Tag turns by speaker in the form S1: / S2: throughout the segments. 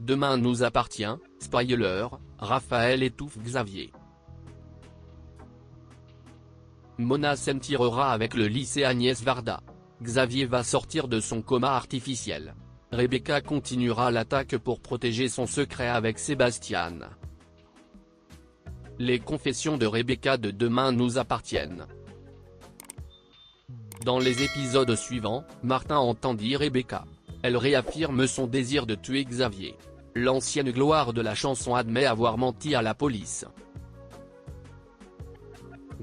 S1: Demain nous appartient, spoiler, Raphaël étouffe Xavier. Mona s'en tirera avec le lycée Agnès Varda. Xavier va sortir de son coma artificiel. Rebecca continuera l'attaque pour protéger son secret avec Sébastien. Les confessions de Rebecca de Demain nous appartiennent. Dans les épisodes suivants, Martin entendit Rebecca. Elle réaffirme son désir de tuer Xavier. L'ancienne gloire de la chanson admet avoir menti à la police.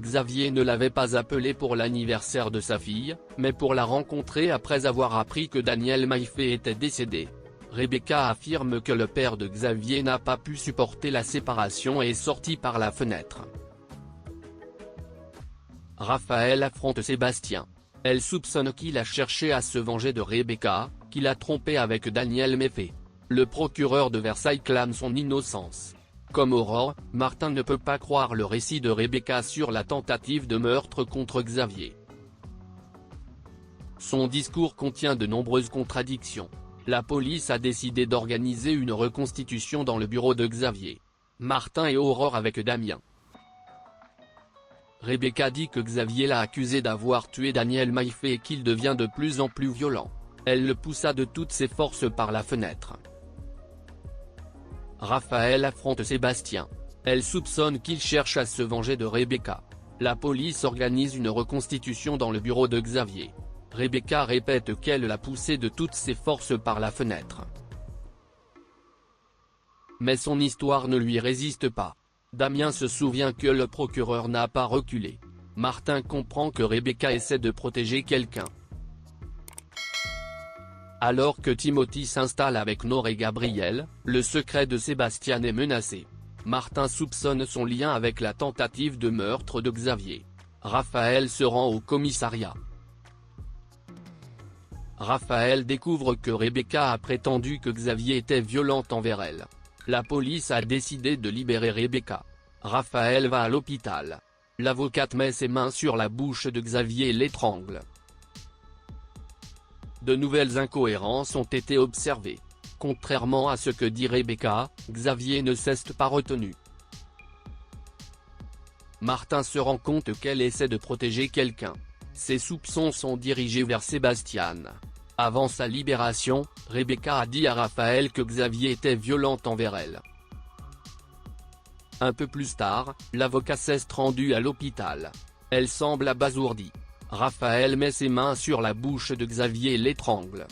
S1: Xavier ne l'avait pas appelée pour l'anniversaire de sa fille, mais pour la rencontrer après avoir appris que Daniel Maïfé était décédé. Rebecca affirme que le père de Xavier n'a pas pu supporter la séparation et est sorti par la fenêtre. Raphaël affronte Sébastien. Elle soupçonne qu'il a cherché à se venger de Rebecca, qu'il a trompé avec Daniel Maïfé. Le procureur de Versailles clame son innocence. Comme Aurore, Martin ne peut pas croire le récit de Rebecca sur la tentative de meurtre contre Xavier. Son discours contient de nombreuses contradictions. La police a décidé d'organiser une reconstitution dans le bureau de Xavier. Martin et Aurore avec Damien. Rebecca dit que Xavier l'a accusé d'avoir tué Daniel Maïfé et qu'il devient de plus en plus violent. Elle le poussa de toutes ses forces par la fenêtre. Raphaël affronte Sébastien. Elle soupçonne qu'il cherche à se venger de Rebecca. La police organise une reconstitution dans le bureau de Xavier. Rebecca répète qu'elle l'a poussé de toutes ses forces par la fenêtre. Mais son histoire ne lui résiste pas. Damien se souvient que le procureur n'a pas reculé. Martin comprend que Rebecca essaie de protéger quelqu'un. Alors que Timothy s'installe avec Nord et Gabriel, le secret de Sébastien est menacé. Martin soupçonne son lien avec la tentative de meurtre de Xavier. Raphaël se rend au commissariat. Raphaël découvre que Rebecca a prétendu que Xavier était violent envers elle. La police a décidé de libérer Rebecca. Raphaël va à l'hôpital. L'avocate met ses mains sur la bouche de Xavier et l'étrangle. De nouvelles incohérences ont été observées. Contrairement à ce que dit Rebecca, Xavier ne s'est pas retenu. Martin se rend compte qu'elle essaie de protéger quelqu'un. Ses soupçons sont dirigés vers Sébastien. Avant sa libération, Rebecca a dit à Raphaël que Xavier était violent envers elle. Un peu plus tard, l'avocat s'est rendu à l'hôpital. Elle semble abasourdie. Raphaël met ses mains sur la bouche de Xavier et l'étrangle.